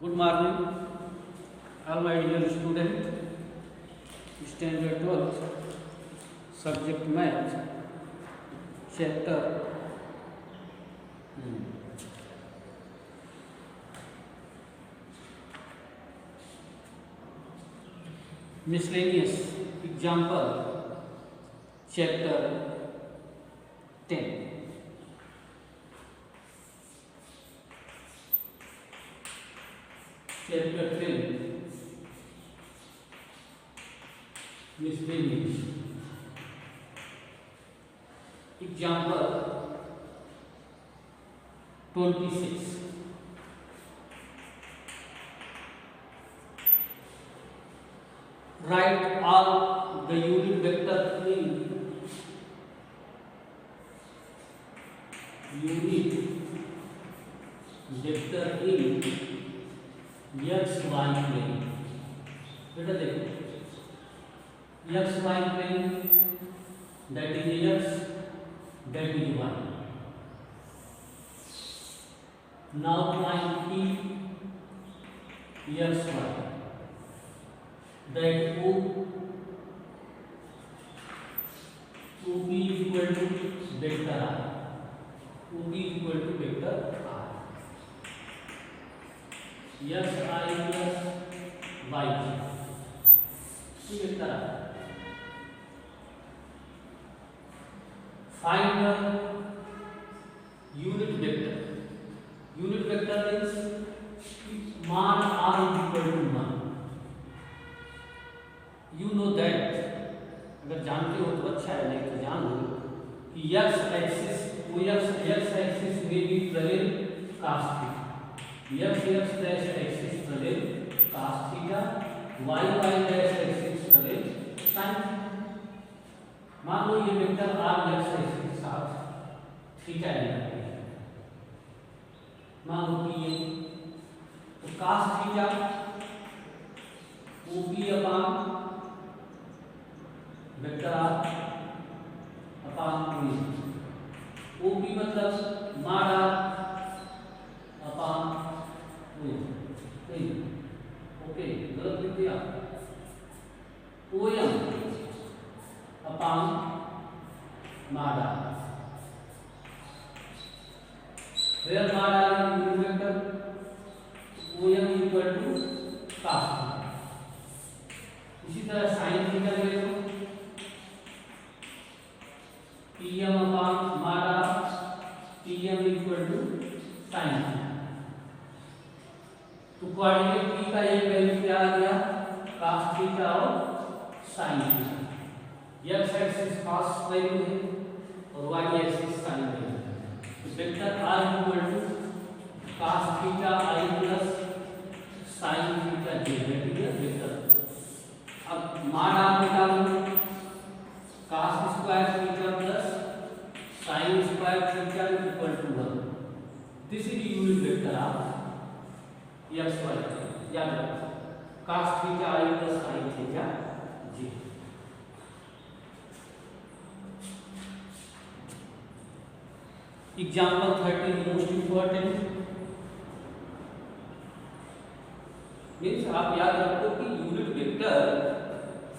Good morning, all my dear student. Standard 12th, subject math, chapter miscellaneous. Example, chapter 10. Chapter 10, miscellaneous. Example 26. Write all the unit vector in x y plane. बेटा देखो x y plane, that is x, that is y. Now find p x y, that OP is equal to vector r. OP is equal to vector r. x I plus y vector r. Find the unit vector. Unit vector means मान r is equal to 1. You know that, अगर जानते हो तो अच्छा है, नहीं तो जान लो कि x एक्सिस में भी travel cos theta, x dash axis travel cos theta, y dash axis travel sin theta. मान लो ये वेक्टर r x एक्सिस के साथ थीटा है, मान लो कि ये तो cos theta OP upon vector r upon OP मतलब माड r अपॉन ओके, गलत लिख दिया. OM upon mod r, where माड r is unit vector, OM equal to cos theta. इसी तरह sin थीटा ले लो, PM upon mod r, PM equal to sin theta. तो कोऑर्डिनेट p का एक वैल्यू क्या आ गया, cos थीटा और sin theta. x axis cos value है और y एक्सिस sin वैल्यू है. तो vector r equal to cos theta i plus sin theta j vector. अब माड r निकालो, cos square theta plus sin square theta equal to 1. This is unit vector of x y. याद रखो cos theta i plus sin theta j. Example 13 most important. Means आप याद रखो कि unit vector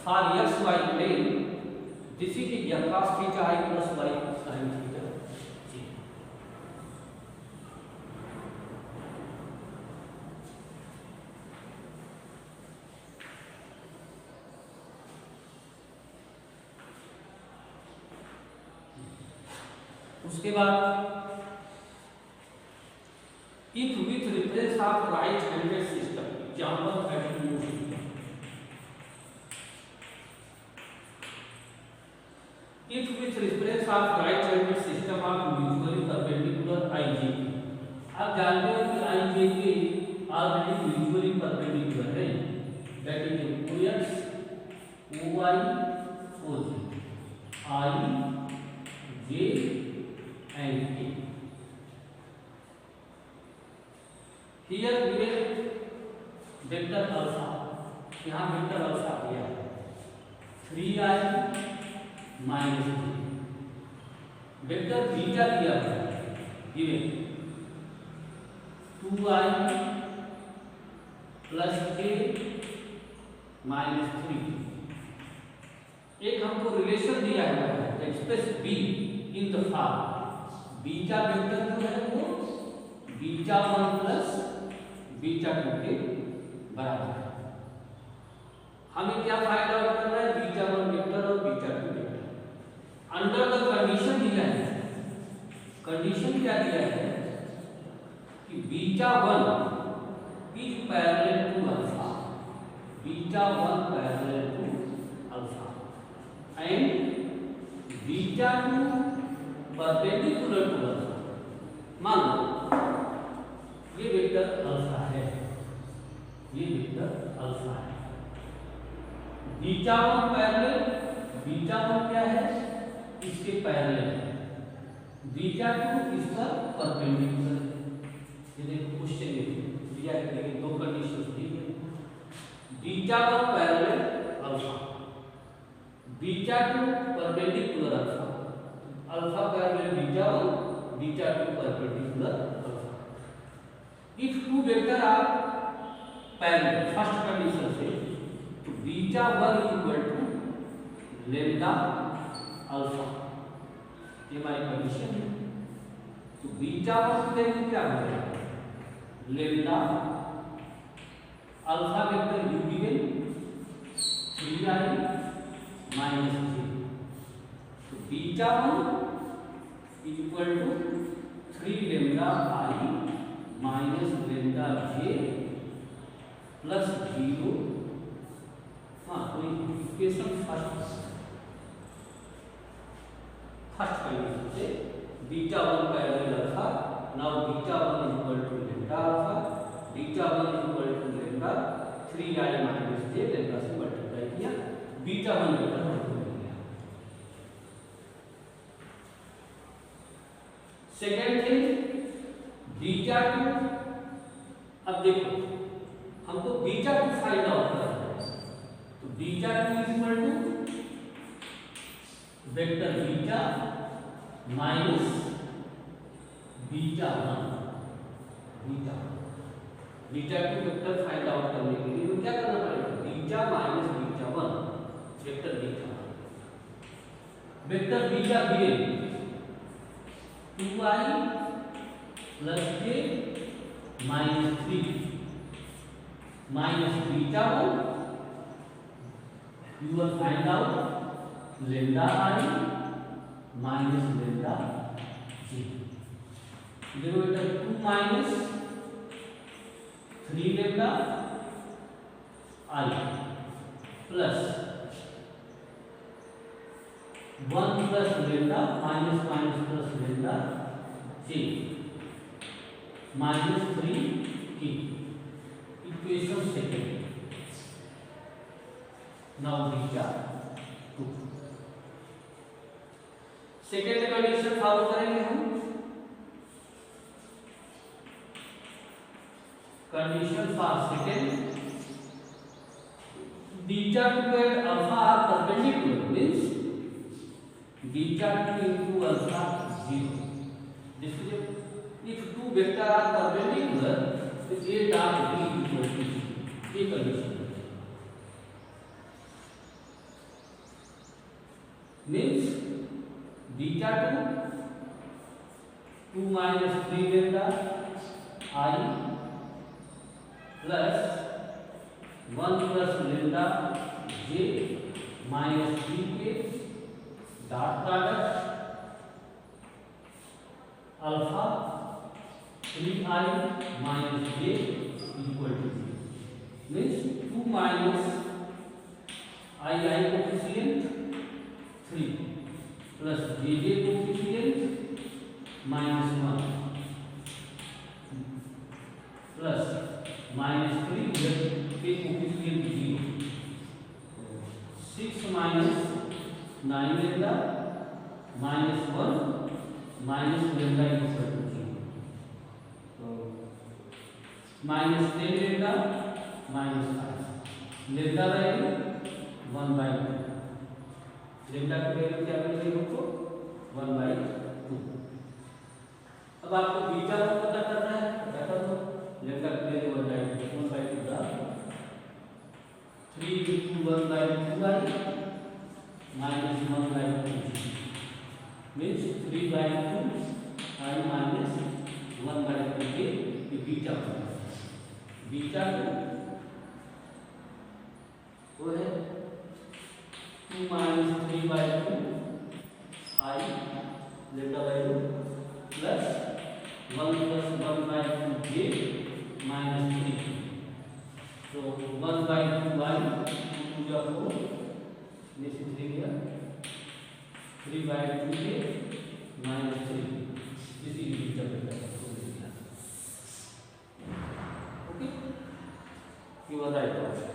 for x y plane, this is cos theta i plus y sin theta j. उसके बाद if with reference of right handed system, example 32. If with reference of right handed system of mutually perpendicular IJK, आप जानते हो कि IJK already mutually perpendicular है, that is OX OY OJ I J and K. Here given vector alpha, यहाँ vector alpha दिया 3i minus j. Vector beta दिया है given 2i plus ए minus 3। एक हमको रिलेशन दिया हुआ है, express be in the form beta vector जो है वो बीटा 1 प्लस बीटा 2 के बराबर है। हमें क्या फाइंड आउट करना है? बीटा 1 वेक्टर और beta 2 vector. Under the condition दिया है, कंडीशन क्या दिया है कि beta 1 is parallel to alpha, beta 1 parallel to alpha and beta 2 perpendicular to alpha. मान लो ये वेक्टर अल्फा है, ये वेक्टर अल्फा है, बीटा 1 पैरेलल, बीटा 1 क्या है? इसके पैरेलल है, बीटा 2 इसका परपेंडिकुलर है। ये देखो क्वेश्चन में दिया है, लेकिन दो कंडीशंस दी है, beta 1 parallel alpha, beta 2 perpendicular alpha, alpha parallel beta 1, beta 2 perpendicular alpha. If two vector are parallel, first condition से, तो beta 1 equal to lambda alpha, ये हमारी कंडीशन है। तो बीटा 1 के लिए क्या हो जाएगा? Lambda alpha vector you given 3i minus j। तो beta 1 equal to 3 lambda i minus lambda j plus 0। हाँ, तो इक्वेशन फर्स्ट कंडीशन से beta 1 parallel alpha, now beta 1 equal to lambda alpha, beta 1 equal to lambda 3i minus j, lambda से multiply किया, बीटा 1 वेक्टर हमको मिल गया। सेकेंड थिंग बीटा 2, अब देखो हमको बीटा 2 फाइंड आउट करना है, तो beta 2 equal to vector beta minus beta 1, beta 2 vector find out करने के लिए तो क्या करना पड़ेगा? Beta minus beta 1 vector beta, vector beta दिए 2i plus j minus 3 minus beta 1, you will find out lambda I minus lambda j। Derivative 2 minus 3 lambda I plus 1 plus lambda minus minus plus lambda j minus 3 की equation second. Now beta 2, second condition follow करेंगे हम। Condition for second, beta 2 and alpha are perpendicular, means beta 2 into alpha 0। If 2 vector are perpendicular, तो a dot b equal to 0, ये कंडीशन means beta 2 minus 3 lambda I plus 1 plus lambda j minus 3 के dot product alpha 3i minus j equal to 0, means 2 minus i coefficient 3 plus j coefficient minus 1 plus minus 3 के coefficient 0, 6 minus 9 lambda minus 1 minus lambda equal to 0, तो minus 10 lambda minus 5, lambda value 1/2, lambda की value क्या मिल रही है हमको? 1/2। अब आपको बीटा पता करना है, क्या कर दो, लेम्डा की वैल्यू 1/2 का बीटा 2 वो है 2 minus 3/2 I λ/2 plus 1 plus 1/2 j minus 3. So 1/2 y 2 to 4 this is 3 here 3/2 j minus 3. This is beta vector. Okay, you are right also.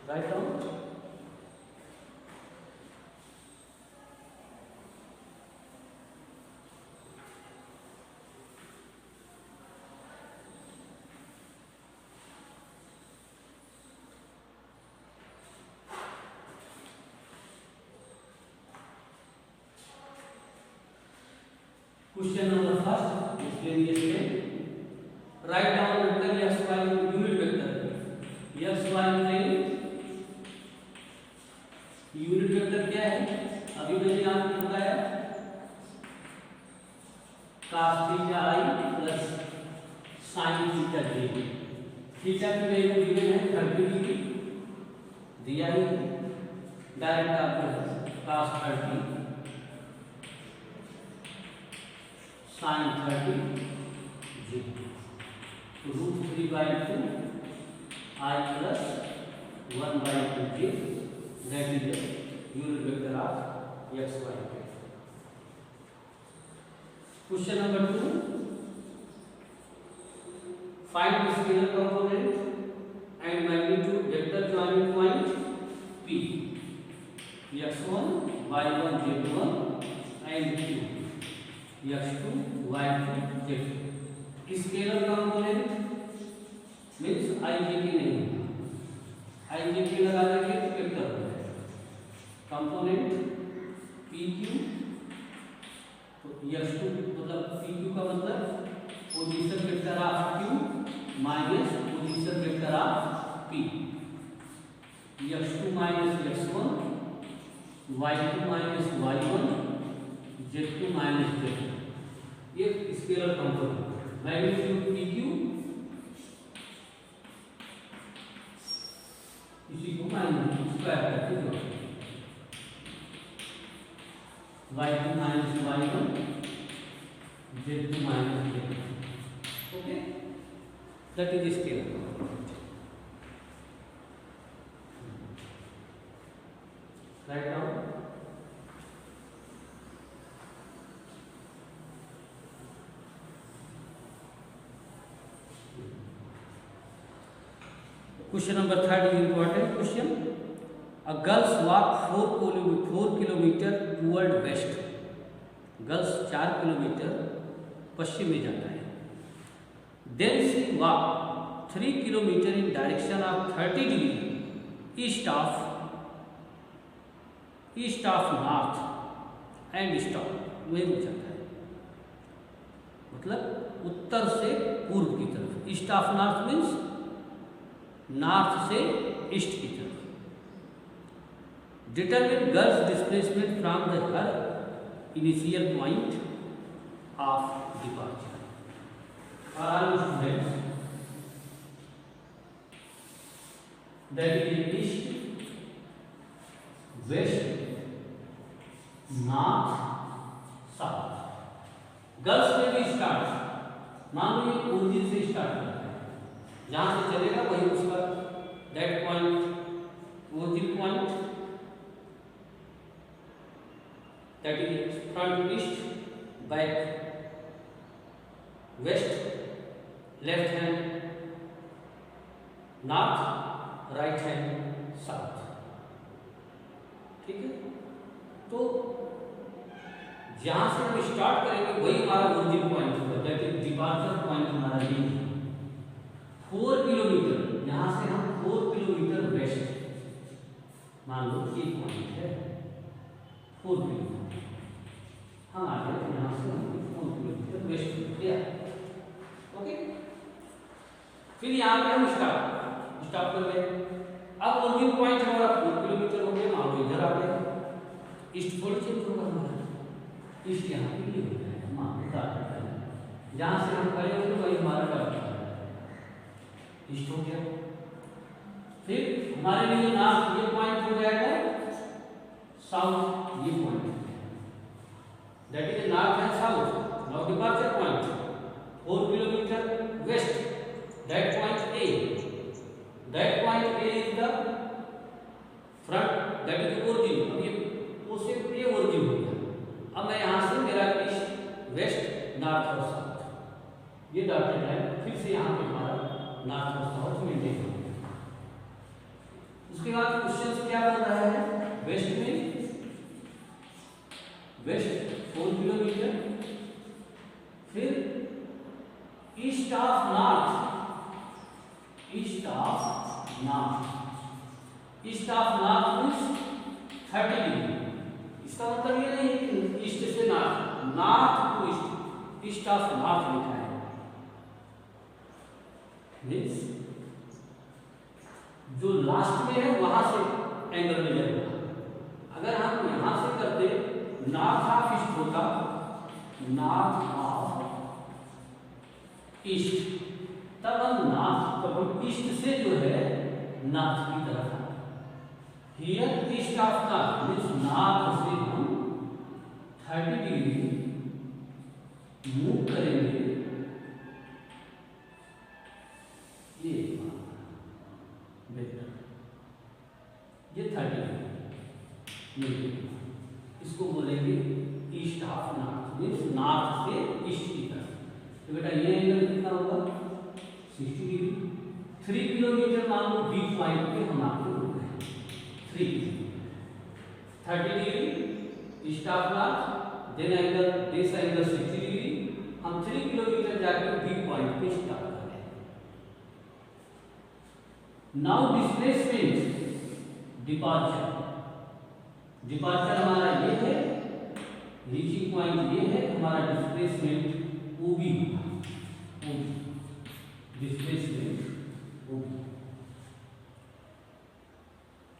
Write down. Question number first, explain the step. Write down vector x y unit vector. X y plane unit vector क्या है? अभी मैंने आपको बताया cos theta i plus sin theta j. Theta की value given है 30 degree दिया है, डायरेक्ट आपको cos 30 sin 30 j √3/2 i plus 1/2 j. That is the unit vector of x y. Question number 2. Find the scalar component and magnitude vector joining point P. x1, y1, z1 and q. x2, y2, z2. Scalar component means IJK नहीं, IJK लगा देंगे तो vector component PQ. तो x2 मतलब PQ का मतलब position vector of Q minus position vector of P. x2 minus x1, y2 minus y1, z2 minus z2. ये scalar component magnitude PQ इसी को माइनस स्क्वायर करके जोड़ो y2 minus y1 z2 minus z2. Okay, that is the scalar component. Write down. Question number 3 is important question. A girls walk 4 kilometre toward west. Girls 4 kilometre पश्चिम में जाता है. Then she walk 3 kilometre in direction of 30 degree east of north and stop. वही रुक जाता है, मतलब उत्तर से पूर्व की तरफ. East of north means north से ईस्ट की तरफ. Determine girls displacement from her initial point of departure. For all students, that is east, west, north, south. Girls में भी स्टार्ट, मान लो ये ओरिजिन से स्टार्ट करता है, जहां से चलेगा वही उसका that point origin point. That is front east, back west, left hand north, right hand south. ठीक है, तो जहां से हम स्टार्ट करेंगे वही हमारा ओरिजिन पॉइंट होगा, जैसे डिपार्चर पॉइंट हमारा ये है 4 किलोमीटर। यहां से हम 4 किलोमीटर वेस्ट, मान लो ये पॉइंट है 4 किलोमीटर, हम आ गए यहां से हम 4 किलोमीटर वेस्ट हो गया। ओके, फिर यहाँ पे हम स्टॉप कर रहे हैं। अब ओरिजिन पॉइंट हमारा 4 किलोमीटर हो गया, मान लो इधर आ गए, ईस्ट थोड़ी चेंज होगा हमारा, ईस्ट यहाँ पे ये हो जाएगा, मान लो जहाँ से हम खड़े होंगे वही हमारा डॉट ईस्ट हो गया। फिर हमारे लिए नॉर्थ ये पॉइंट हो जाएगा, साउथ ये point, that is north and south. Now departure point 4 kilometre west, that point A, that point A is the front, that is the origin। अब ये O से A origin हो गया। अब मैं यहाँ से मेरा ईस्ट वेस्ट नॉर्थ और साउथ, ये डॉटेड लाइन फिर से यहाँ पे हमारा नॉर्थ और साउथ मेंटेन हो गया। उसके बाद क्वेश्चन क्या बन रहा है, वेस्ट में वेस्ट 4 किलोमीटर, फिर east of north, east of north, east of north means 30 degree. इसका मतलब ये नहीं कि ईस्ट से north, north to east, east of north लिखा है, मीन्स जो लास्ट में है वहां से एंगल मेजर होगा। अगर हम यहां से करते नॉर्थ ऑफ ईस्ट होता, नॉर्थ ऑफ ईस्ट, तब हम नॉर्थ, तब हम ईस्ट से जो है नॉर्थ की तरफ, here east of north means north से हम 30 डिग्री मूव करेंगे, ये बेटर, ये 30 डिग्री, इसको बोलेंगे east of north means north से ईस्ट की तरफ। तो बेटा ये एंगल कितना होगा, 60 डिग्री। 3 किलोमीटर मान लो बी पॉइंट पे हम आपको रुक रहे हैं, 3 kilometre 30 degree east of north, then angle this angle 60 degree. हम 3 किलोमीटर जाकर बी पॉइंट पे स्टॉप कर रहे हैं। नाउ डिस्प्लेसमेंट डिपार्चर, डिपार्चर हमारा ये है, रीचिंग पॉइंट ये है, हमारा डिस्प्लेसमेंट ओबी होगा, displacement OB.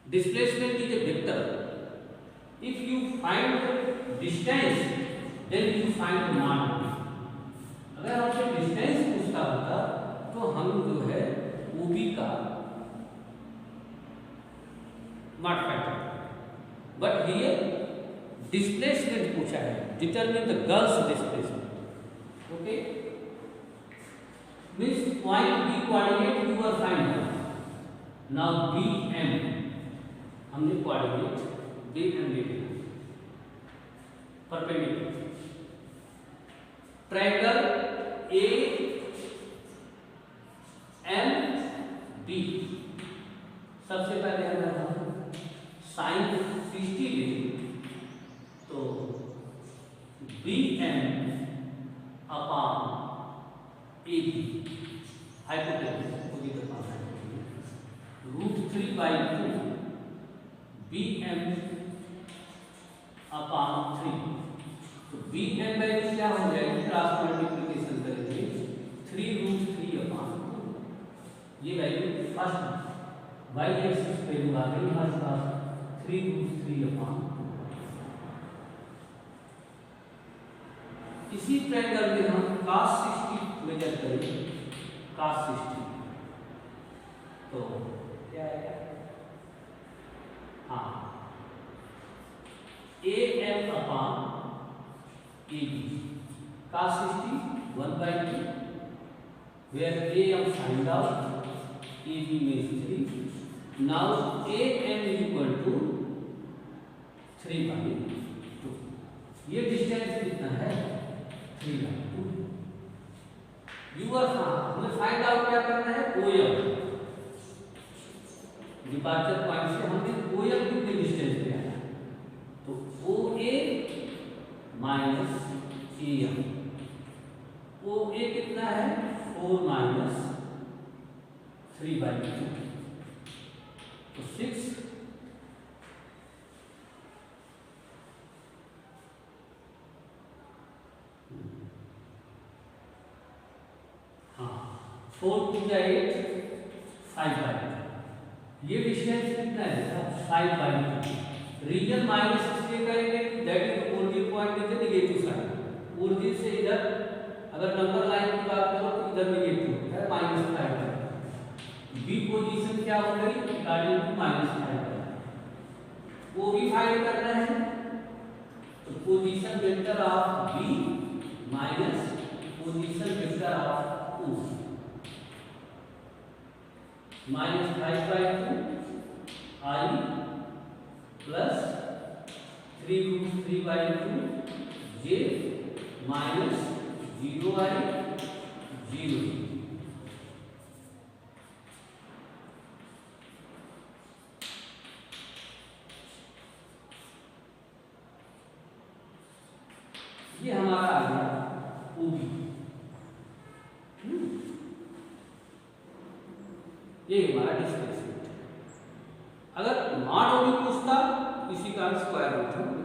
Displacement is a vector. If you find distance, then you find मान। अगर आपसे डिस्टेंस पूछता होता तो हम जो है OB का मान फाइंड, बट हियर डिस्प्लेसमेंट पूछा है, determine the girls displacement. Okay, means point B coordinate you are find out। now BM हमने coordinate BM ले लिया, perpendicular triangle AMB। सबसे पहले हमें sin 60 डिग्री, तो BM upon AB hypotenuse √3/2 BM upon 3। तो BM वैल्यू क्या हो जाएगी, क्रॉस मल्टीप्लिकेशन करेंगे 3√3/2, ये वैल्यू फर्स्ट y एक्सिस पे आ गई हमारे पास 3√3/2। इसी ट्रायंगल में हम cos 60 मेजर करेंगे, cos 60 तो क्या आएगा, हाँ AM upon AB, cos 60 1/2, where AM find out, AB means 3। now AM is equal to 3/2। ये डिस्टेंस कितना है, 3/2। व्यूअर्स, हाँ हमें फाइंड आउट क्या करना है, ओएम। डिपार्चर पॉइंट से हमें ओएम कितने डिस्टेंस पे आना है, तो ओए माइनस एएम। ओए कितना है, 4 माइनस 3/2, तो 6। हाँ 4 टू 8, 5/2। ये डिस्टेंस कितना है, 5/2। रीजन माइनस इसलिए करेंगे कि that is origin point is the negative side. Origin से इधर अगर नंबर लाइन की बात करो तो इधर नेगेटिव है, -5। बी पोजीशन क्या हो गई, रिगार्डिंग टू -5। वो भी फाइंड करना है, तो position vector of b minus position vector of o, -5/2 I plus 3√3/2 j minus 0I 0। ये हमारा आ गया OB। ये हमारा डिस्प्लेसमेंट। अगर नॉट OB पूछता, इसी का स्क्वायर रूट